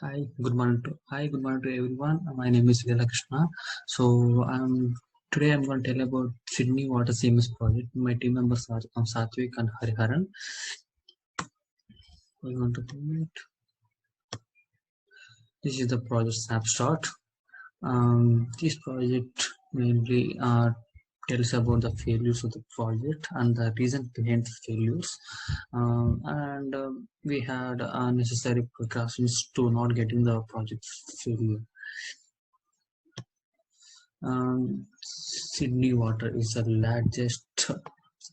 Good morning to everyone. My name is Vela Krishna. So today I'm going to tell about Sydney Water CMS project. My team members are Satvik and Hariharan. We want to do it. This is the project snapshot. This project mainly tells about the failures of the project and the reason behind the failures. And we had unnecessary precautions to not getting the project failure. Sydney Water is the largest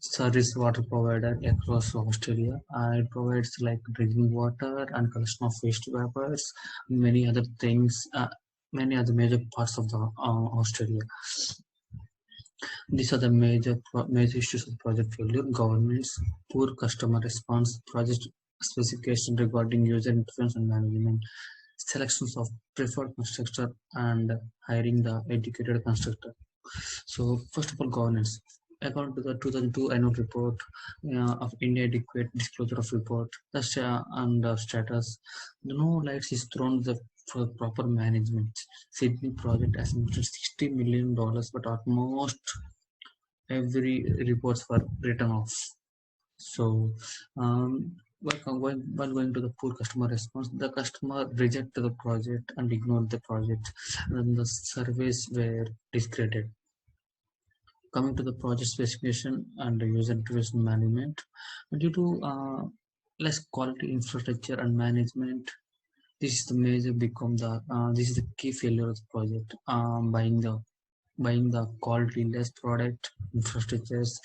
service water provider across Australia. It provides like drinking water and collection of waste vapors, many other things, many other major parts of the Australia. These are the major issues of project failure: governance, poor customer response, project specification regarding user interference and management, selections of preferred constructor, and hiring the educated constructor. So first of all, governance. According to the 2002 annual report of inadequate disclosure of report, and status, no lights is thrown for proper management. Sydney project has invested $60 million, but almost every reports were written off. So while going to the poor customer response, the customer rejected the project and ignored the project, and the surveys were discredited. Coming to the project specification and the user interface management, due to less quality infrastructure and management, this is the major become the this is the key failure of the project. Buying the quality less product infrastructures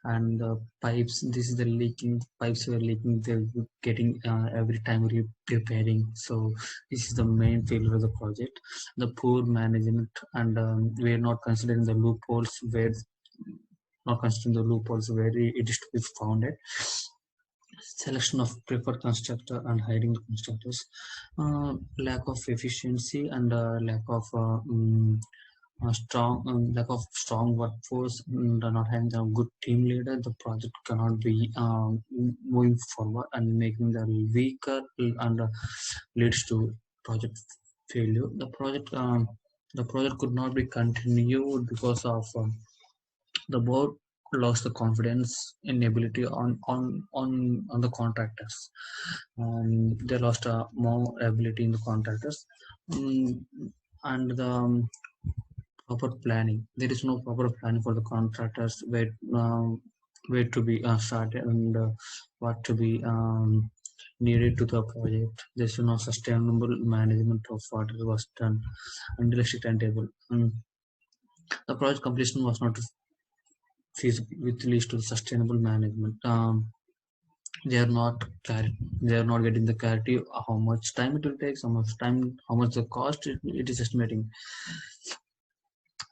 and the pipes. This is the leaking pipes were leaking. They're getting every time repairing. So this is the main failure of the project. The poor management, and we're not considering the loopholes where it is to be founded. Selection of preferred constructor and hiring the constructors, lack of efficiency, and lack of strong workforce, and not having a good team leader. The project cannot be moving forward and making the weaker, and leads to project failure. The project could not be continued because of the board lost the confidence in ability on the contractors. They lost more ability in the contractors, um, and the proper planning. There is no proper planning for the contractors where to be started, and what to be needed to the project. There's no sustainable management of what was done, and realistic timetable. The project completion was not feasible, which leads to sustainable management. They are not they are not getting the clarity how much time it will take, how much the cost it is estimating.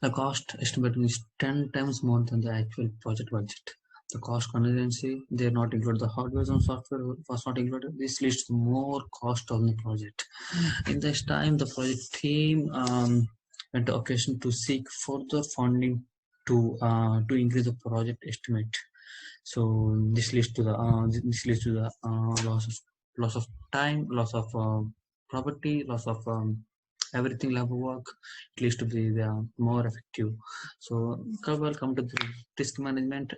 The cost estimating is 10 times more than the actual project budget. The cost contingency, they are not included. The hardware and software was not included. This leads to more cost on the project. In this time, the project team went to occasion to seek further funding to increase the project estimate. So this leads to the loss of time, loss of property, loss of everything level work. It leads to be more effective. So welcome to the risk management.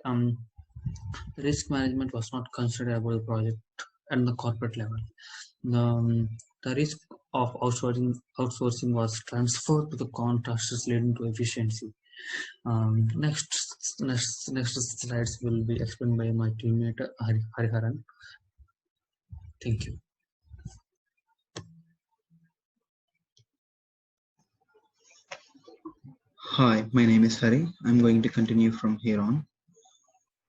Risk management was not considered about the project at the corporate level. The risk of outsourcing was transferred to the contractors, leading to efficiency. Next slides will be explained by my teammate Hariharan. Thank you. Hi, my name is Hari. I'm going to continue from here on.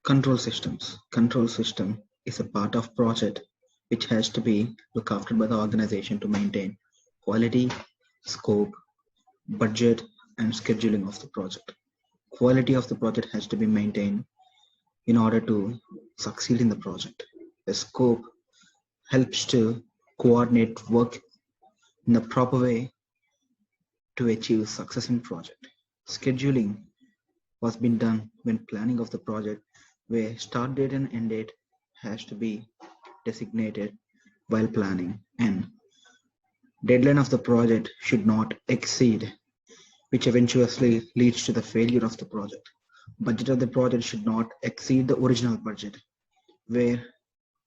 Control systems. Control system is a part of project which has to be looked after by the organization to maintain quality, scope, budget, and scheduling of the project. Quality of the project has to be maintained in order to succeed in the project. The scope helps to coordinate work in the proper way to achieve success in project. Scheduling was been done when planning of the project, where start date and end date has to be designated while planning, and Deadline of the project should not exceed, which eventually leads to the failure of the project. Budget of the project should not exceed the original budget, where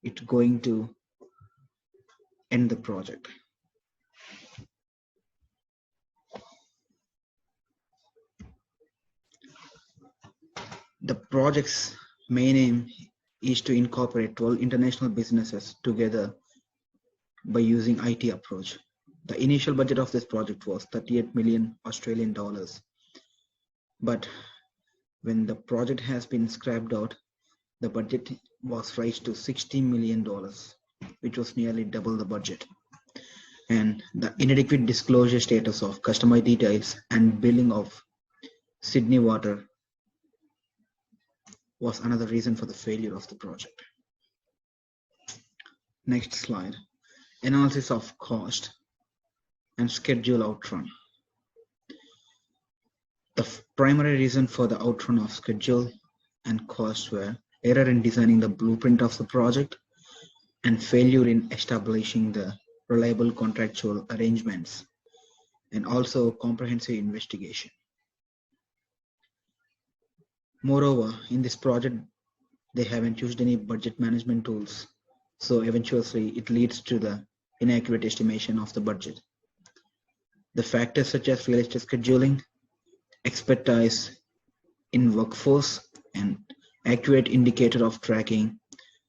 it's going to end the project. The project's main aim is to incorporate 12 international businesses together by using IT approach. The initial budget of this project was 38 million Australian dollars, but when the project has been scrapped out, the budget was raised to $60 million, which was nearly double the budget. And the inadequate disclosure status of customer details and billing of Sydney Water was another reason for the failure of the project. Next slide. Analysis of cost and schedule outrun. The primary reason for the outrun of schedule and cost were error in designing the blueprint of the project and failure in establishing the reliable contractual arrangements, and also comprehensive investigation. Moreover, in this project, they haven't used any budget management tools, so eventually it leads to the inaccurate estimation of the budget. The factors such as realistic scheduling, expertise in workforce, and accurate indicator of tracking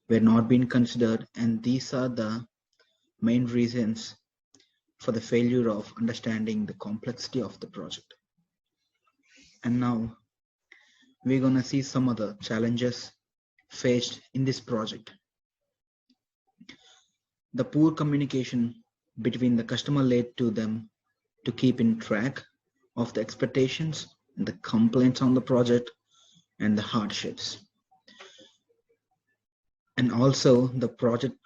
were not being considered, and these are the main reasons for the failure of understanding the complexity of the project. And now we're going to see some other challenges faced in this project. The poor communication between the customer led to them to keep in track of the expectations, the complaints on the project, and the hardships. And also the project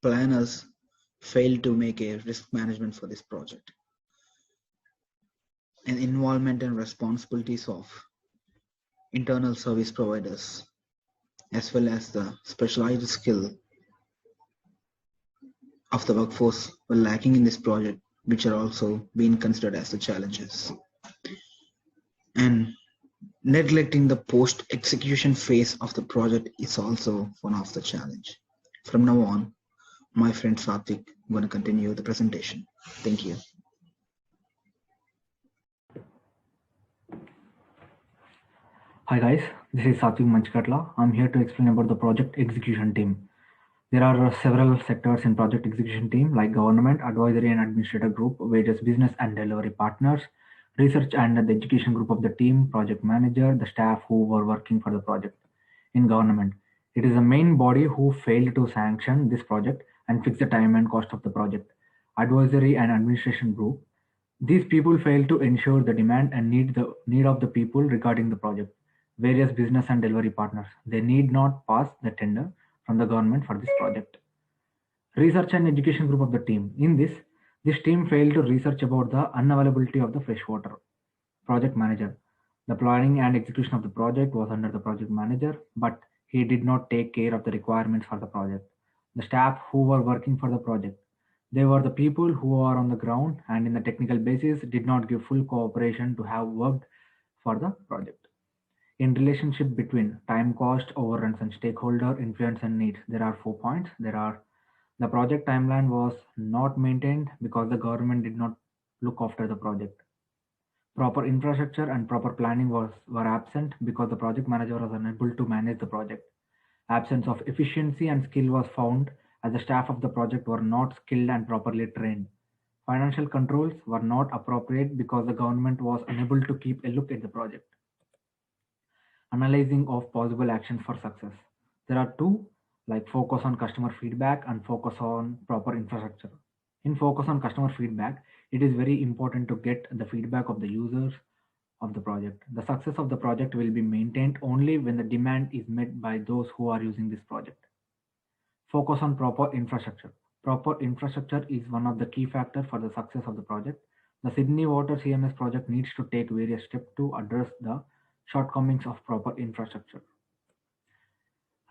planners failed to make a risk management for this project. And involvement and responsibilities of internal service providers, as well as the specialized skill of the workforce were lacking in this project, which are also being considered as the challenges. And neglecting the post-execution phase of the project is also one of the challenge. From now on, my friend Satvik is going to continue the presentation. Thank you. Hi guys, this is Satvik Manchkatla. I'm here to explain about the project execution team. There are several sectors in project execution team like government, advisory and administrative group, various business and delivery partners, research and the education group of the team, project manager, the staff who were working for the project. In government, it is the main body who failed to sanction this project and fix the time and cost of the project. Advisory and administration group, these people fail to ensure the demand and need of the people regarding the project. Various business and delivery partners, they need not pass the tender from the government for this project. Research and education group of the team. In this team failed to research about the unavailability of the fresh water. Project manager. The planning and execution of the project was under the project manager, but he did not take care of the requirements for the project. The staff who were working for the project. They were the people who are on the ground and in the technical basis did not give full cooperation to have worked for the project. In relationship between time cost, overruns and stakeholder influence and needs, there are 4 points. There are the project timeline was not maintained because the government did not look after the project. Proper infrastructure and proper planning were absent because the project manager was unable to manage the project. Absence of efficiency and skill was found as the staff of the project were not skilled and properly trained. Financial controls were not appropriate because the government was unable to keep a look at the project. Analyzing of possible actions for success. There are two, like focus on customer feedback and focus on proper infrastructure. In focus on customer feedback, it is very important to get the feedback of the users of the project. The success of the project will be maintained only when the demand is met by those who are using this project. Focus on proper infrastructure. Proper infrastructure is one of the key factors for the success of the project. The Sydney Water CMS project needs to take various steps to address the shortcomings of proper infrastructure.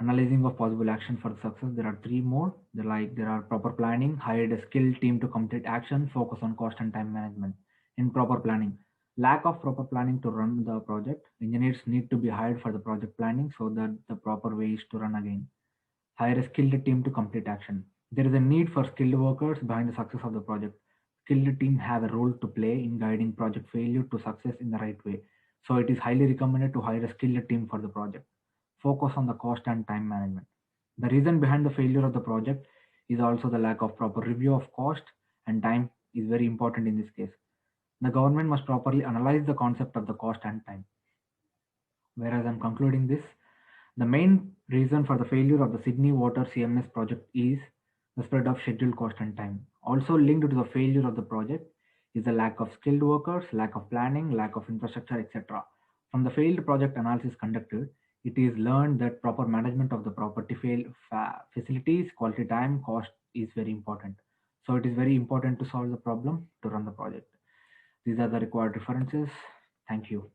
Analyzing of possible action for the success, there are three more. There are proper planning, hired a skilled team to complete action, focus on cost and time management. In proper planning, lack of proper planning to run the project. Engineers need to be hired for the project planning so that the proper way is to run again. Hire a skilled team to complete action. There is a need for skilled workers behind the success of the project. Skilled team have a role to play in guiding project failure to success in the right way. So it is highly recommended to hire a skilled team for the project. Focus on the cost and time management. The reason behind the failure of the project is also the lack of proper review of cost and time is very important in this case. The government must properly analyze the concept of the cost and time. Whereas I'm concluding this, the main reason for the failure of the Sydney Water CMS project is the spread of schedule cost and time. Also linked to the failure of the project is the lack of skilled workers, lack of planning, lack of infrastructure, etc. From the failed project analysis conducted, it is learned that proper management of the property facilities, quality time, cost is very important. So it is very important to solve the problem to run the project. These are the required references. Thank you.